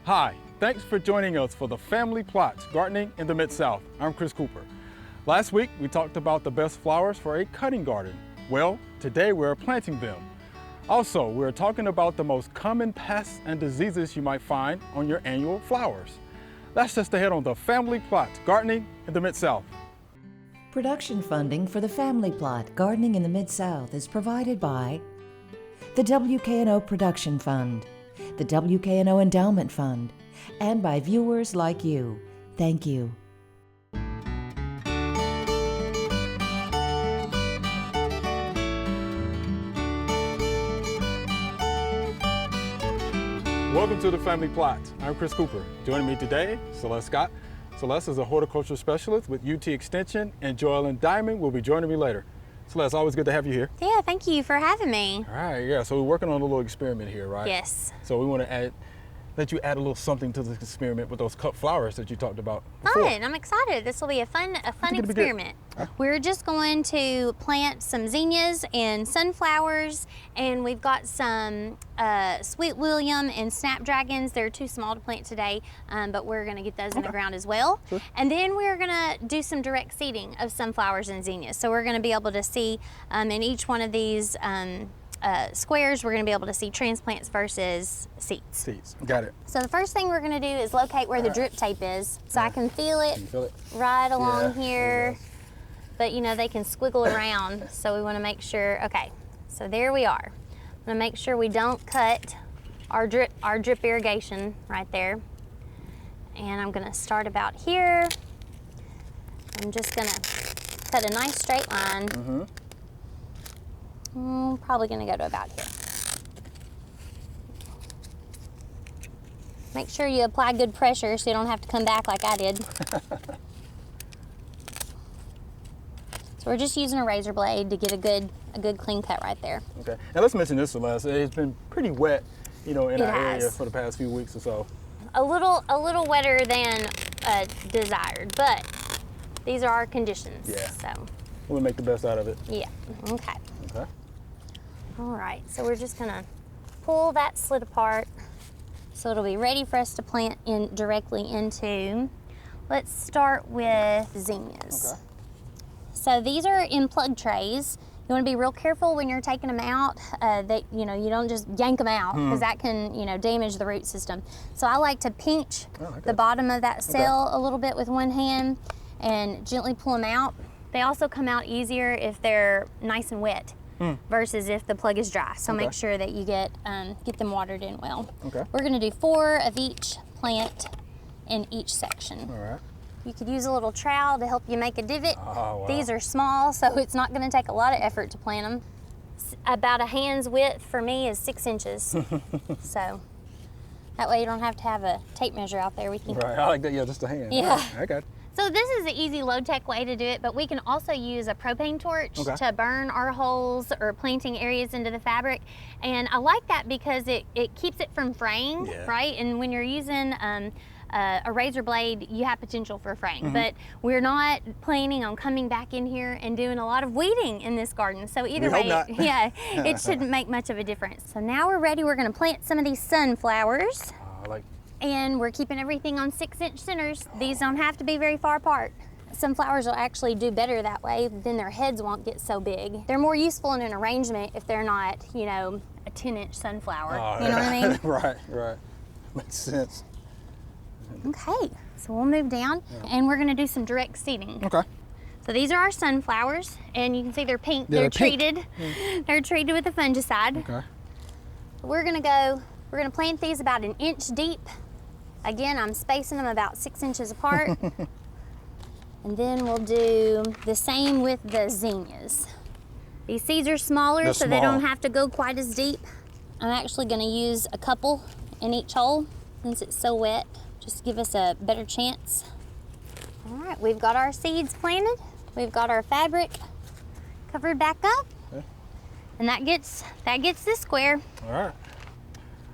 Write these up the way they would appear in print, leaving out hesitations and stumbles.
Hi, thanks for joining us for the Family Plots Gardening in the Mid-South. I'm Chris Cooper. Last week, we talked about the best flowers for a cutting garden. Well, today we're planting them. Also, we're talking about the most common pests and diseases you might find on your annual flowers. That's just ahead on the Family Plots Gardening in the Mid-South. Production funding for the Family Plot Gardening in the Mid-South is provided by the WKNO Production Fund, the WKNO Endowment Fund, and by viewers like you. Thank you. Welcome to the Family Plot. I'm Chris Cooper. Joining me today, Celeste Scott. Celeste is a horticulture specialist with UT Extension, and Joellen Dimond will be joining me later. Celeste, always good to have you here. Yeah, thank you for having me. All right, yeah, so we're working on a little experiment here, right? Yes. So we want to let you add a little something to this experiment with those cut flowers that you talked about before. Fun, I'm excited. This will be a fun experiment. We're just going to plant some zinnias and sunflowers, and we've got some sweet William and snapdragons. They're too small to plant today, but we're gonna get those in the ground as well. Sure. And then we're gonna do some direct seeding of sunflowers and zinnias. So we're gonna be able to see in each one of these squares, we're going to be able to see transplants versus seeds. Seeds, got it. So the first thing we're going to do is locate where the drip tape is, so I can feel it, right along here. But you know, they can squiggle around, so we want to make sure. Okay, so there we are. I'm going to make sure we don't cut our drip irrigation right there. And I'm going to start about here. I'm just going to cut a nice straight line. Probably gonna go to about here. Make sure you apply good pressure so you don't have to come back like I did. So we're just using a razor blade to get a good clean cut right there. Okay, now let's mention this, Celeste. It's been pretty wet, you know, in our area for the past few weeks or so. A little wetter than desired, but these are our conditions. Yeah. So we'll make the best out of it. Yeah. Okay. Okay. All right, so we're just gonna pull that slit apart so it'll be ready for us to plant in directly into. Let's start with zinnias. Okay. So these are in plug trays. You want to be real careful when you're taking them out that you don't just yank them out, because that can damage the root system. So I like to pinch the bottom of that cell a little bit with one hand and gently pull them out. They also come out easier if they're nice and wet. Versus if the plug is dry. So make sure that you get them watered in well. Okay. We're gonna do 4 of each plant in each section. All right. You could use a little trowel to help you make a divot. Oh, wow. These are small, so it's not gonna take a lot of effort to plant them. About a hand's width for me is 6 inches. So that way you don't have to have a tape measure out there with you. Right, I like that, yeah, just a hand. Yeah. Right. I got it. So this is an easy low-tech way to do it, but we can also use a propane torch to burn our holes or planting areas into the fabric. And I like that because it keeps it from fraying, right? And when you're using a razor blade, you have potential for fraying. But we're not planning on coming back in here and doing a lot of weeding in this garden. So either way, yeah, it shouldn't make much of a difference. So now we're ready. We're gonna plant some of these sunflowers. And we're keeping everything on 6-inch centers. These don't have to be very far apart. Some flowers will actually do better that way, then their heads won't get so big. They're more useful in an arrangement if they're not, a 10-inch sunflower. You know what I mean? Right. Makes sense. Okay, so we'll move down and we're gonna do some direct seeding. Okay. So these are our sunflowers, and you can see they're pink. They're treated. They're treated with a fungicide. Okay. We're gonna plant these about 1 inch deep. Again, I'm spacing them about 6 inches apart. And then we'll do the same with the zinnias. These seeds are smaller, so they don't have to go quite as deep. I'm actually gonna use a couple in each hole since it's so wet, just to give us a better chance. All right, we've got our seeds planted. We've got our fabric covered back up. Okay. And that gets this square. All right.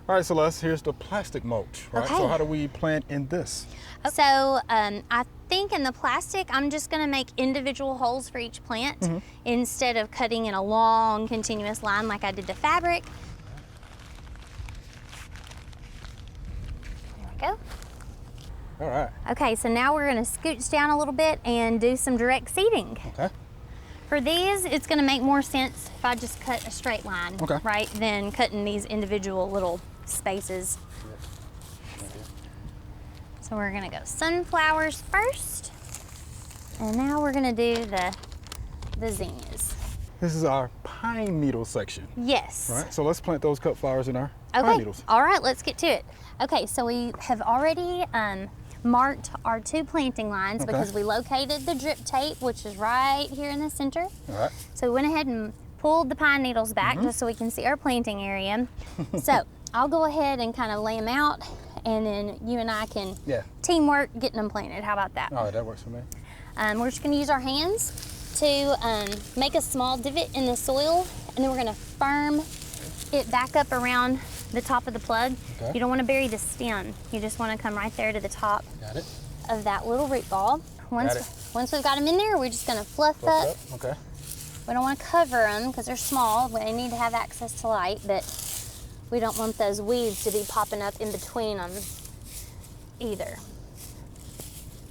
All right, Celeste, here's the plastic mulch, right? Okay. So how do we plant in this? So I think in the plastic, I'm just gonna make individual holes for each plant instead of cutting in a long continuous line like I did the fabric. There we go. All right. Okay, so now we're gonna scooch down a little bit and do some direct seeding. Okay. For these, it's gonna make more sense if I just cut a straight line, okay, right, than cutting these individual little spaces. So we're gonna go sunflowers first, and now we're gonna do the zinnias. This is our pine needle section. Yes. Right, so let's plant those cut flowers in our pine needles. All right, let's get to it. Okay, so we have already marked our 2 planting lines because we located the drip tape, which is right here in the center. All right. So we went ahead and pulled the pine needles back just so we can see our planting area. So I'll go ahead and kind of lay them out, and then you and I can teamwork getting them planted. How about that? All right, that works for me. We're just gonna use our hands to make a small divot in the soil, and then we're gonna firm it back up around the top of the plug. Okay. You don't want to bury the stem. You just want to come right there to the top of that little root ball. Once we've got them in there, we're just going to fluff up. Okay. We don't want to cover them because they're small. They need to have access to light, but we don't want those weeds to be popping up in between them either.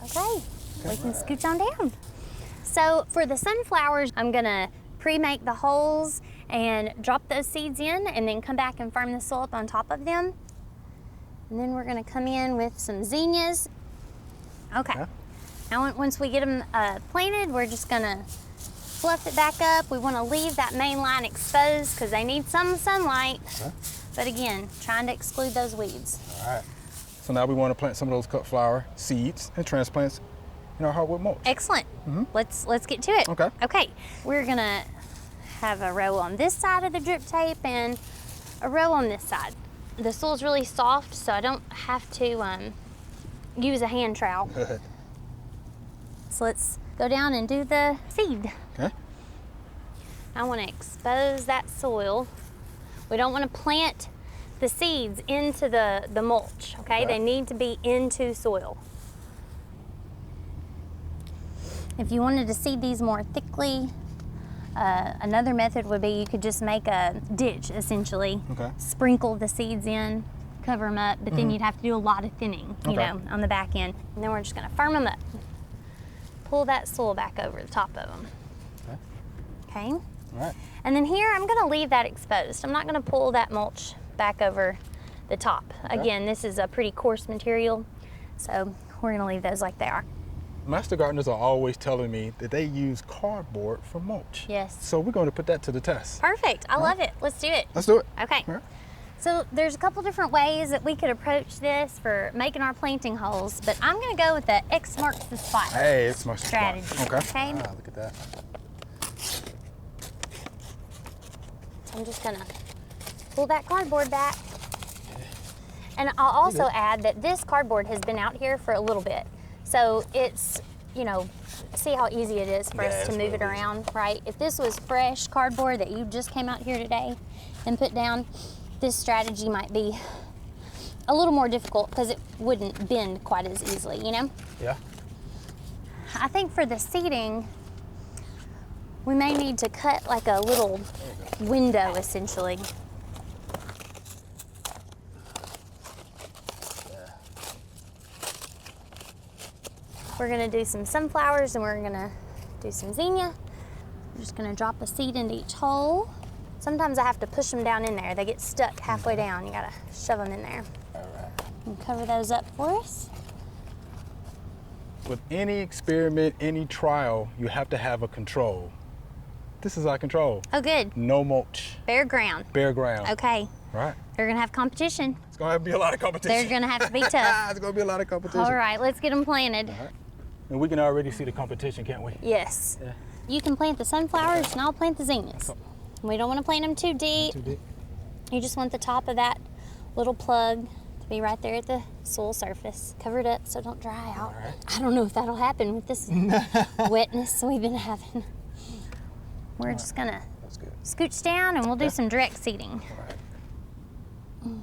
Okay, we can scooch on down. So for the sunflowers, I'm going to pre-make the holes and drop those seeds in, and then come back and firm the soil up on top of them. And then we're gonna come in with some zinnias. Okay. Now once we get them planted, we're just gonna fluff it back up. We wanna leave that main line exposed because they need some sunlight. But again, trying to exclude those weeds. All right. So now we wanna plant some of those cut flower seeds and transplants in our hardwood mulch. Excellent. Let's get to it. Okay. Okay, we're gonna have a row on this side of the drip tape and a row on this side. The soil's really soft, so I don't have to use a hand trowel. So let's go down and do the seed. Okay. I want to expose that soil. We don't want to plant the seeds into the mulch, okay? They need to be into soil. If you wanted to seed these more thickly, another method would be you could just make a ditch, essentially. Okay. Sprinkle the seeds in, cover them up, but then you'd have to do a lot of thinning, you know, on the back end. And then we're just gonna firm them up. Pull that soil back over the top of them. Okay. All right. And then here, I'm gonna leave that exposed. I'm not gonna pull that mulch back over the top. Again, this is a pretty coarse material, so we're gonna leave those like they are. Master gardeners are always telling me that they use cardboard for mulch. Yes. So we're going to put that to the test. Perfect. I love it. Let's do it. Let's do it. Okay. All right. So there's a couple different ways that we could approach this for making our planting holes, but I'm going to go with the X marks the spot. Hey, X marks the spot. strategy. Okay. Okay. Ah, look at that. So I'm just going to pull that cardboard back. And I'll also add that this cardboard has been out here for a little bit. So it's, you know, see how easy it is for us to move it around, right? If this was fresh cardboard that you just came out here today and put down, this strategy might be a little more difficult because it wouldn't bend quite as easily, you know? Yeah. I think for the seeding, we may need to cut like a little window, essentially. We're gonna do some sunflowers and we're gonna do some zinnia. I'm just gonna drop a seed into each hole. Sometimes I have to push them down in there. They get stuck halfway down. You gotta shove them in there. All right. And cover those up for us. With any experiment, any trial, you have to have a control. This is our control. Oh, good. No mulch. Bare ground. Bare ground. Okay. Right. They're gonna have competition. It's gonna have to be a lot of competition. They're gonna have to be tough. It's gonna be a lot of competition. All right, let's get them planted. All right. And we can already see the competition, can't we? Yes. Yeah. You can plant the sunflowers and I'll plant the zinnias. We don't want to plant them too deep. Not too deep. You just want the top of that little plug to be right there at the soil surface. Cover it up so it don't dry out. All right. I don't know if that'll happen with this wetness we've been having. We're just gonna That's good. scooch down and we'll do some direct seeding. All right.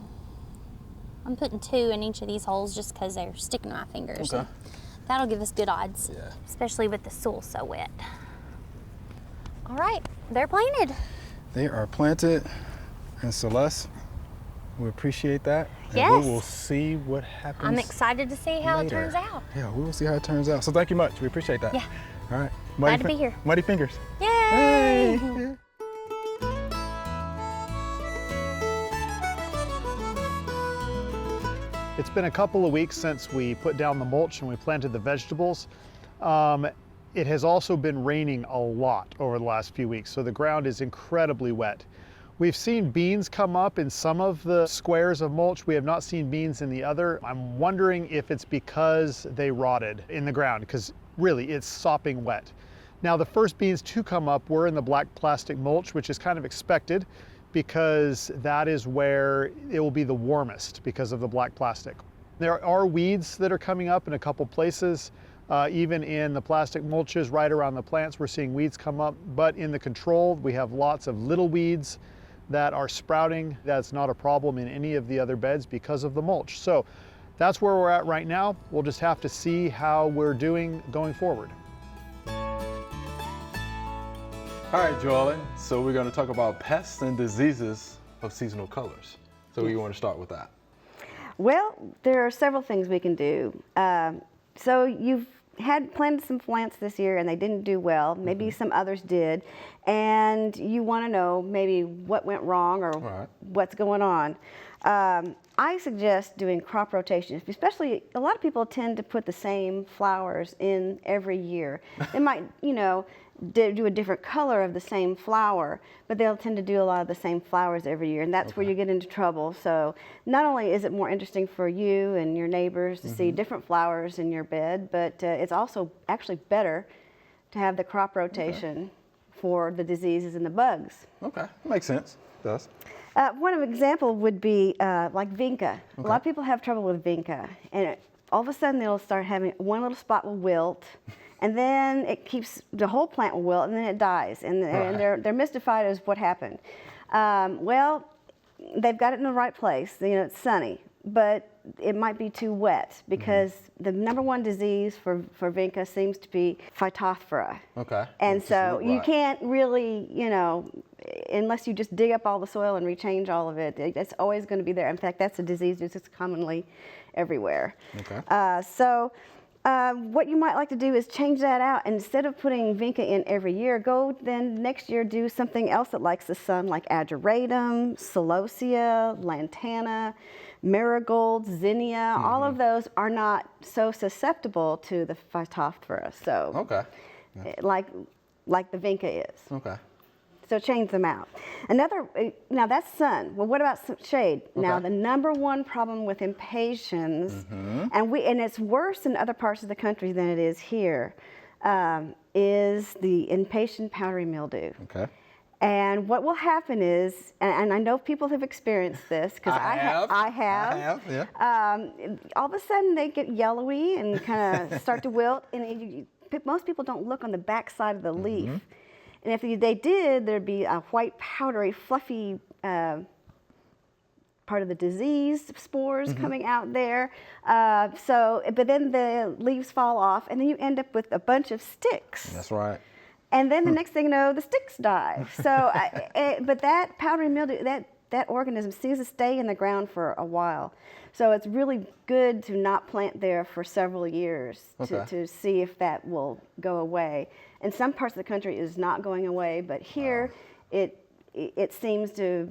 I'm putting 2 in each of these holes just because they're sticking to my fingers. Okay. That'll give us good odds, Yeah. especially with the soil so wet. All right, they're planted. They are planted, and Celeste, we appreciate that. Yes. And we will see what happens. I'm excited to see how later. it turns out. Yeah, we will see how it turns out. So thank you much. We appreciate that. Yeah. All right. Glad to be here. Muddy fingers. Yay! Hey. It's been a couple of weeks since we put down the mulch and we planted the vegetables. It has also been raining a lot over the last few weeks, so the ground is incredibly wet. We've seen beans come up in some of the squares of mulch. We have not seen beans in the other. I'm wondering if it's because they rotted in the ground, because really it's sopping wet. Now the first beans to come up were in the black plastic mulch, which is kind of expected because that is where it will be the warmest because of the black plastic. There are weeds that are coming up in a couple places. Even in the plastic mulches right around the plants, we're seeing weeds come up, but in the control, we have lots of little weeds that are sprouting. That's not a problem in any of the other beds because of the mulch. So that's where we're at right now. We'll just have to see how we're doing going forward. All right, Joellen. So we're going to talk about pests and diseases of seasonal colors. So you want to start with that? Well, there are several things we can do. So you've planted some plants this year and they didn't do well. Maybe some others did. And you want to know maybe what went wrong or what's going on. I suggest doing crop rotation, especially a lot of people tend to put the same flowers in every year. They might, do a different color of the same flower, but they'll tend to do a lot of the same flowers every year, and that's where you get into trouble. So not only is it more interesting for you and your neighbors to see different flowers in your bed, but it's also actually better to have the crop rotation for the diseases and the bugs. Okay, makes sense. It does. One example would be like vinca. A lot of people have trouble with vinca, and all of a sudden they'll start having one little spot will wilt, and then it keeps, the whole plant will wilt, and then it dies, and they're mystified as what happened. Well, they've got it in the right place. It's sunny, but it might be too wet because the #1 disease for vinca seems to be Phytophthora. Okay. And so you can't really, unless you just dig up all the soil and rechange all of it, it's always going to be there. In fact, that's a disease that's just commonly everywhere. Okay. What you might like to do is change that out. Instead of putting vinca in every year, go then next year do something else that likes the sun, like ageratum, celosia, lantana, marigolds, zinnia. All of those are not so susceptible to the Phytophthora. So, like the vinca is. Okay. So change them out. Now that's sun. Well, what about some shade? Okay. Now the #1 problem with impatiens, and it's worse in other parts of the country than it is here, is the impatient powdery mildew. Okay. And what will happen is, and I know people have experienced this because I have. Yeah. All of a sudden they get yellowy and kind of start to wilt, and most people don't look on the back side of the leaf. And if they did, there'd be a white, powdery, fluffy part of the disease spores coming out there. But then the leaves fall off, and then you end up with a bunch of sticks. That's right. And then the next thing you know, the sticks die. So, but that powdery mildew, that organism seems to stay in the ground for a while. So it's really good to not plant there for several years to see if that will go away. In some parts of the country, it is not going away, but here it seems to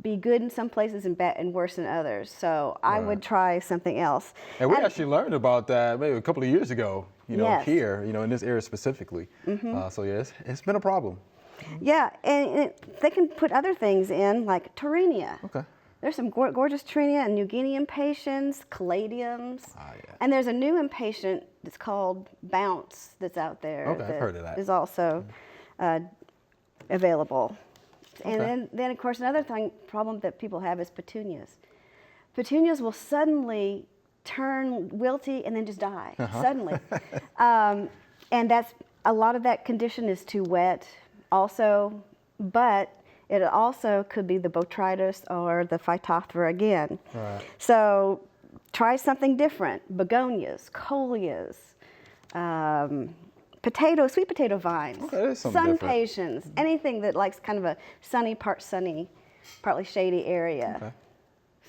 be good in some places and worse in others. So I would try something else. And we actually learned about that maybe a couple of years ago, here, in this area specifically. So yeah, it's been a problem. Yeah, and they can put other things in, like Torrenia. Okay. There's some gorgeous Torrenia and New Guinea impatiens, caladiums. And there's a new impatient that's called Bounce that's out there. Okay, I've heard of that. Is also available. And then, of course, another problem that people have is petunias. Petunias will suddenly turn wilty and then just die, suddenly. And a lot of that condition is too wet also, but it also could be the botrytis or the Phytophthora again. Right. So try something different. Begonias, coleus, sweet potato vines, sun patiens, anything that likes kind of a sunny, partly shady area. Okay.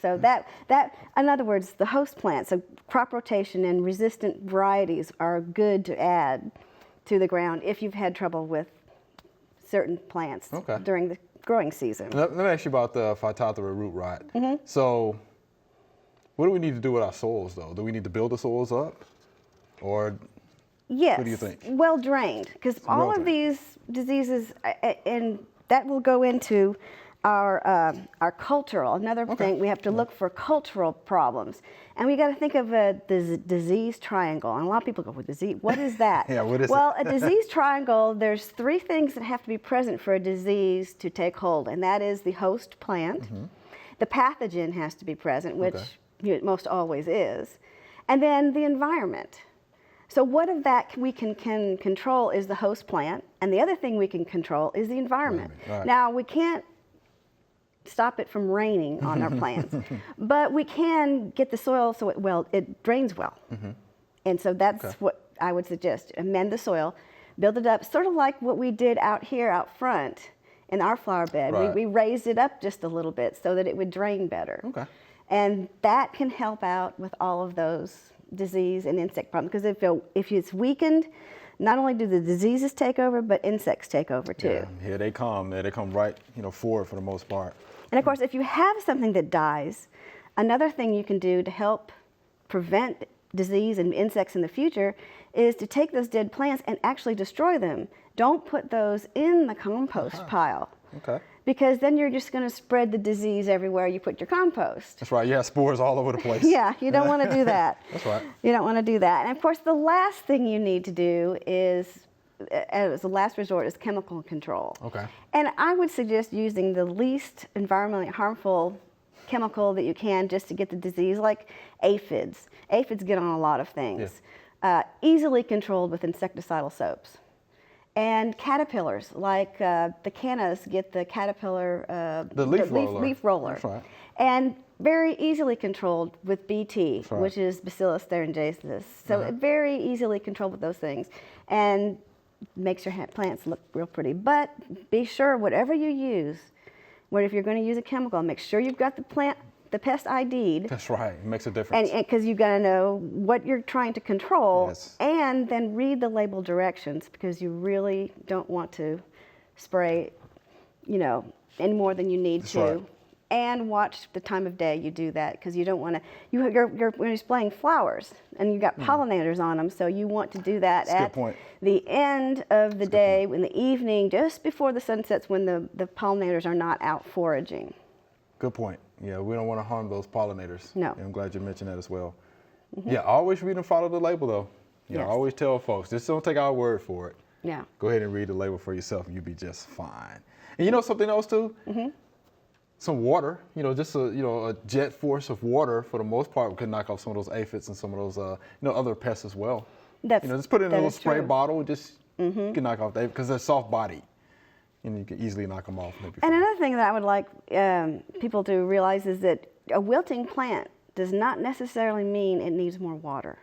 So that, in other words, the host plants, so crop rotation and resistant varieties are good to add to the ground if you've had trouble with certain plants during the growing season. Let me ask you about the Phytophthora root rot. So what do we need to do with our soils, though? Do we need to build the soils up? Or yes, what do you think? Well drained, because all of these diseases, and that will go into our cultural. Another thing, we have to look for cultural problems. And we got to think of the disease triangle. And a lot of people go, well, disease, what is that? Yeah, what is well, it? A disease triangle, there's 3 things that have to be present for a disease to take hold. And that is the host plant. The pathogen has to be present, which it most always is. And then the environment. So what of that we can control is the host plant. And the other thing we can control is the environment. Right. Now, we can't stop it from raining on our plants, but we can get the soil so it drains well. And so that's what I would suggest. Amend the soil, build it up, sort of like what we did out here out front in our flower bed. We raised it up just a little bit so that it would drain better. And that can help out with all of those disease and insect problems, because if it's weakened, not only do the diseases take over, but insects take over too. Yeah, here they come. They come right, forward for the most part. And of course, if you have something that dies, another thing you can do to help prevent disease and insects in the future is to take those dead plants and actually destroy them. Don't put those in the compost pile. Because then you're just going to spread the disease everywhere you put your compost. That's right. You have spores all over the place. Yeah, you don't want to do that. That's right. You don't want to do that. And of course, the last thing you need to do is, as a last resort, is chemical control. And I would suggest using the least environmentally harmful chemical that you can just to get the disease, like aphids. Aphids get on a lot of things. Easily controlled with insecticidal soaps. And caterpillars, like the cannas get the caterpillar, the leaf roller. That's right. And very easily controlled with BT, which is Bacillus thuringiensis. So very easily controlled with those things. And makes your plants look real pretty. But be sure, whatever you use, if you're going to use a chemical, make sure you've got the pest ID'd. That's right. It makes a difference. And because you've got to know what you're trying to control, and then read the label directions, because you really don't want to spray, any more than you need to. Right. And watch the time of day you do that, because you don't want to. You're spraying flowers, and you've got pollinators on them, so you want to do that at the end of the day, in the evening, just before the sun sets, when the pollinators are not out foraging. Good point. Yeah, we don't want to harm those pollinators. No. And I'm glad you mentioned that as well. Yeah, always read and follow the label, though. I always tell folks, just don't take our word for it. Yeah. Go ahead and read the label for yourself, and you'll be just fine. And something else too? Some water, just a jet force of water for the most part can knock off some of those aphids and some of those, other pests as well. Just put it in a little spray bottle, just you can knock off the aphids, because they're soft bodied. And you can easily knock them off. And another thing that I would like people to realize is that a wilting plant does not necessarily mean it needs more water.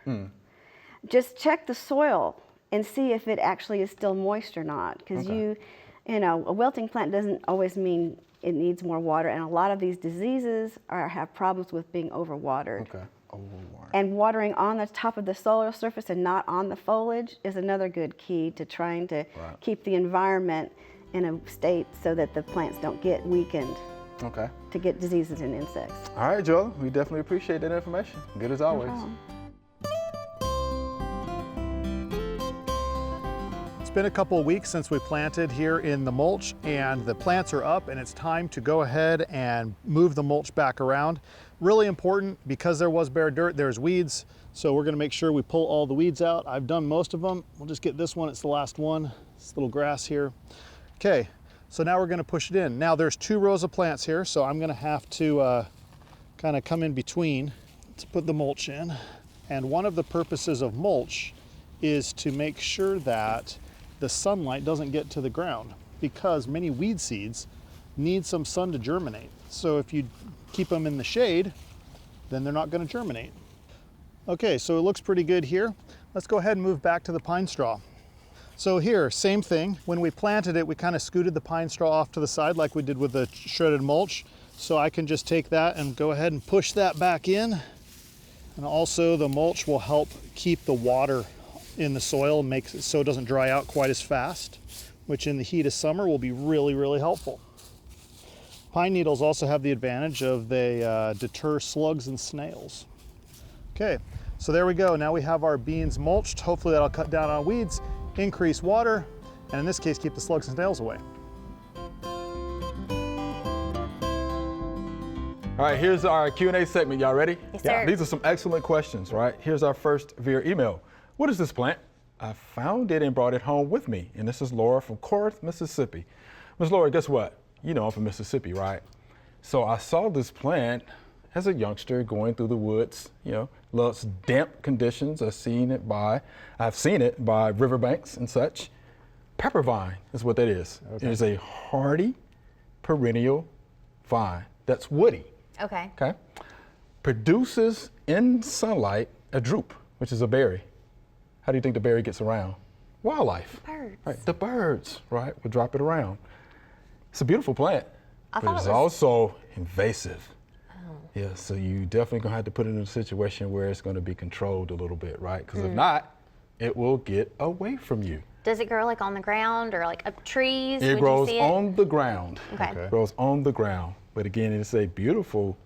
Just check the soil and see if it actually is still moist or not. Because a wilting plant doesn't always mean it needs more water. And a lot of these diseases have problems with being overwatered. And watering on the top of the soil surface and not on the foliage is another good key to trying to keep the environment in a state so that the plants don't get weakened to get diseases and insects. All right, Joellen, we definitely appreciate that information. Good as always. It's been a couple of weeks since we planted here in the mulch, and the plants are up, and it's time to go ahead and move the mulch back around. Really important, because there was bare dirt, there's weeds, so we're gonna make sure we pull all the weeds out. I've done most of them. We'll just get this one, it's the last one. This little grass here. Okay, so now we're gonna push it in. Now there's 2 rows of plants here, so I'm gonna have to kind of come in between to put the mulch in. And one of the purposes of mulch is to make sure that the sunlight doesn't get to the ground, because many weed seeds need some sun to germinate. So if you keep them in the shade, then they're not going to germinate. Okay, so it looks pretty good here. Let's go ahead and move back to the pine straw. So here, same thing. When we planted it, we kind of scooted the pine straw off to the side like we did with the shredded mulch. So I can just take that and go ahead and push that back in. And also the mulch will help keep the water in the soil and makes it so it doesn't dry out quite as fast, which in the heat of summer will be really, really helpful. Pine needles also have the advantage of they deter slugs and snails. Okay, so there we go. Now we have our beans mulched. Hopefully that'll cut down on weeds, increase water, and in this case, keep the slugs and snails away. All right, here's our Q&A segment. Y'all ready? Yes, sir. These are some excellent questions, right? Here's our first via email. What is this plant? I found it and brought it home with me. And this is Laura from Corinth, Mississippi. Ms. Laura, guess what? You know I'm from Mississippi, right? So I saw this plant as a youngster going through the woods, loves damp conditions. I've seen it by riverbanks and such. Pepper vine is what that is. Okay. It is a hardy perennial vine that's woody. Okay. Okay. Produces in sunlight a drupe, which is a berry. How do you think the berry gets around? Wildlife. Birds. Right. The birds, right, will drop it around. It's a beautiful plant, but it's it was also invasive. Oh. Yeah, so you definitely gonna have to put it in a situation where it's gonna be controlled a little bit, right? Because if not, it will get away from you. Does it grow like on the ground or like up trees? It grows on the ground. Okay. It grows on the ground. But again, it's a beautiful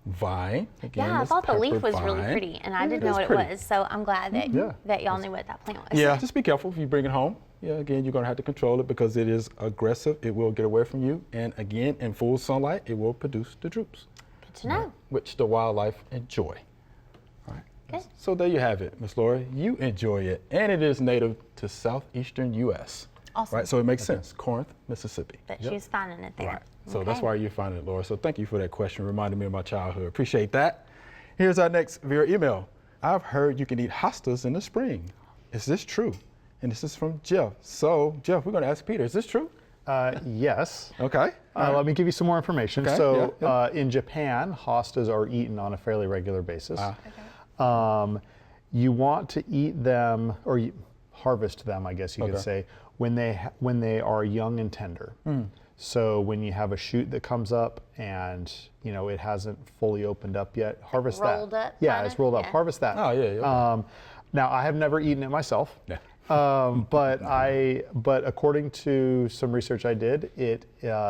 vine. Again, yeah, I thought the leaf was really vine. pretty, and I didn't know what it was. So I'm glad that y'all knew what that plant was. Yeah, just be careful if you bring it home. Yeah, again, you're gonna have to control it because it is aggressive. It will get away from you. And again, in full sunlight, it will produce the drupes. Good to know. Right, which the wildlife enjoy. All right. Good. So there you have it, Miss Laura. You enjoy it. And it is native to southeastern U.S. Awesome. Right, so it makes sense. Corinth, Mississippi. But she was finding it there. Right. So Okay. that's why you're finding it, Laura. So thank you for that question. Reminded me of my childhood. Appreciate that. Here's our next via email. I've heard you can eat hostas in the spring. Is this true? And this is from Jeff. So Jeff, we're going to ask Peter, is this true? Yes. Okay. Let me give you some more information. Okay. So in Japan, hostas are eaten on a fairly regular basis. You want to eat them, or harvest them, I guess you could say, when they are young and tender. So when you have a shoot that comes up and it hasn't fully opened up yet, harvest that. Rolled up. Yeah, it's rolled up. Harvest that. Oh yeah. Now I have never eaten it myself. Yeah. But according to some research I did,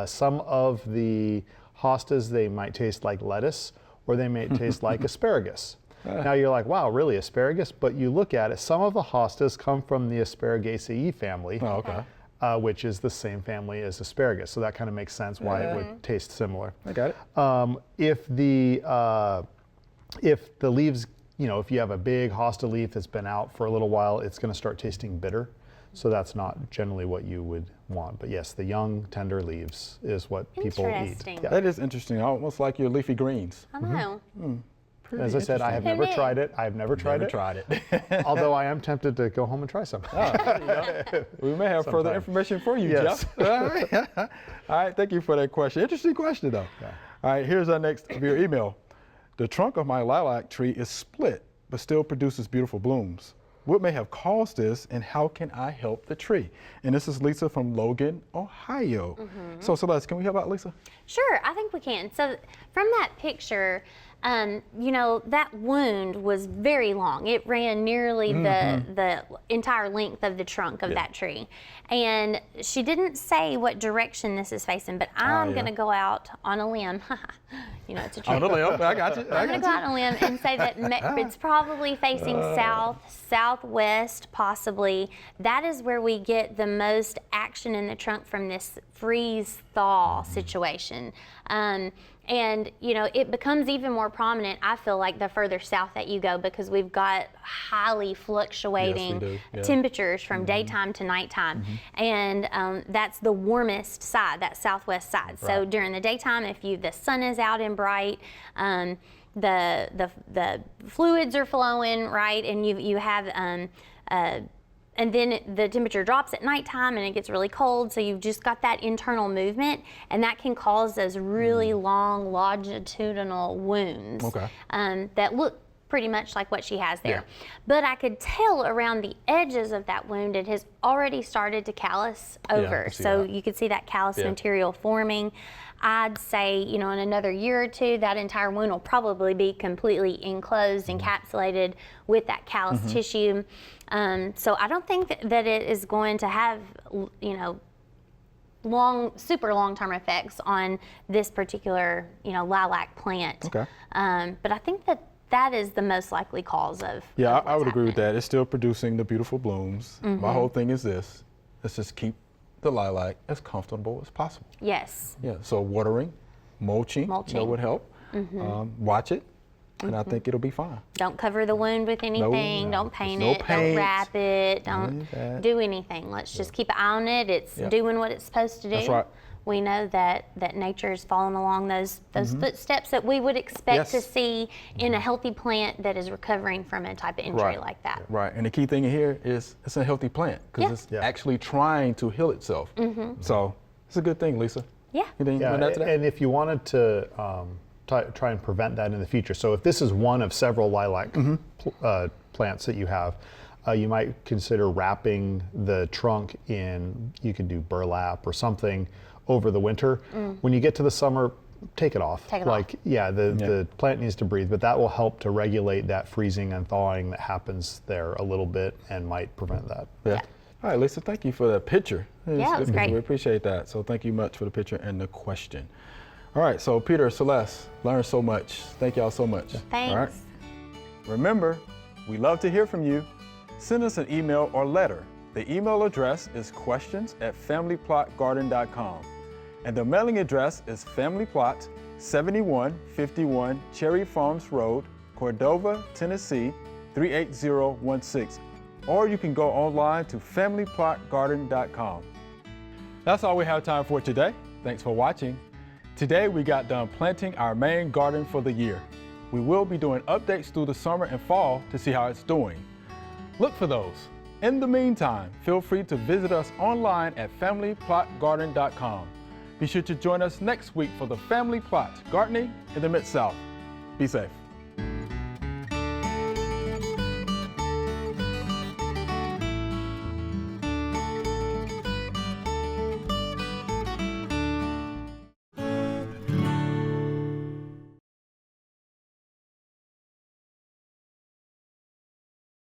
some of the hostas, they might taste like lettuce or they may taste like asparagus. Now you're like, wow, really, asparagus? But you look at it, some of the hostas come from the Asparagaceae family, which is the same family as asparagus. So that kind of makes sense why it would taste similar. I got it. If the leaves, if you have a big hosta leaf that's been out for a little while, it's going to start tasting bitter. So that's not generally what you would want. But yes, the young, tender leaves is what people eat. Interesting. Yeah. That is interesting. Almost like your leafy greens. I know. As I said, I have never tried it. I've never tried it. Although I am tempted to go home and try some. We may have further information for you, Yes. Jeff. All right, thank you for that question. Interesting question, though. Yeah. All right, here's our next via email. The trunk of my lilac tree is split, but still produces beautiful blooms. What may have caused this, and how can I help the tree? And this is Lisa from Logan, Ohio. So Celeste, can we help out Lisa? Sure, I think we can. So from that picture, that wound was very long. It ran nearly the entire length of the trunk of that tree. And she didn't say what direction this is facing, but I'm going to go out on a limb. It's a trick. On a limb, I got you. I'm going to go out on a limb and say that it's probably facing south, southwest, possibly. That is where we get the most action in the trunk from this freeze-thaw situation. And, it becomes even more prominent, I feel like, the further south that you go, because we've got highly fluctuating temperatures from daytime to nighttime. And that's the warmest side, that southwest side. Right. So during the daytime, if the sun is out and bright, the fluids are flowing, right? And you have and then the temperature drops at nighttime and it gets really cold, so you've just got that internal movement, and that can cause those really long longitudinal wounds that look pretty much like what she has there. Yeah. But I could tell around the edges of that wound it has already started to callus over. So you could see that callus material forming. I'd say, you know, in another year or two, that entire wound will probably be completely enclosed, encapsulated with that callus tissue. So I don't think that it is going to have, you know, super long-term effects on this particular, you know, lilac plant. Okay. But I think that is the most likely cause of. Yeah, of I would what's agree with happening. that. It's still producing the beautiful blooms. My whole thing is this: let's just keep the lilac as comfortable as possible. Yes. Yeah. So watering, mulching, that would help. Watch it, and I think it'll be fine. Don't cover the wound with anything. No, don't paint no it. paint, don't wrap it. any Don't of that. do anything. Let's just keep an eye on it. It's doing what it's supposed to do. That's right. We know that nature is following along those footsteps that we would expect to see in a healthy plant that is recovering from a type of injury like that. Right. And the key thing here is it's a healthy plant because it's actually trying to heal itself. So it's a good thing, Lisa. Yeah. Anything you want to add to that? And if you wanted to try and prevent that in the future, so if this is one of several lilac plants that you have, you might consider wrapping the trunk in, you could do burlap or something over the winter. When you get to the summer, take it off. Take it off. The plant needs to breathe, but that will help to regulate that freezing and thawing that happens there a little bit and might prevent that. Yeah. All right, Lisa, thank you for that picture. Yeah, it was great. We appreciate that. So thank you much for the picture and the question. All right, so Peter, Celeste, learned so much. Thank y'all so much. Thanks. All right. Remember, we love to hear from you. Send us an email or letter. The email address is questions@familyplotgarden.com. And the mailing address is Family Plot, 7151 Cherry Farms Road, Cordova, Tennessee, 38016. Or you can go online to familyplotgarden.com. That's all we have time for today. Thanks for watching. Today we got done planting our main garden for the year. We will be doing updates through the summer and fall to see how it's doing. Look for those. In the meantime, feel free to visit us online at familyplotgarden.com. Be sure to join us next week for the Family Plot Gardening in the Mid-South. Be safe.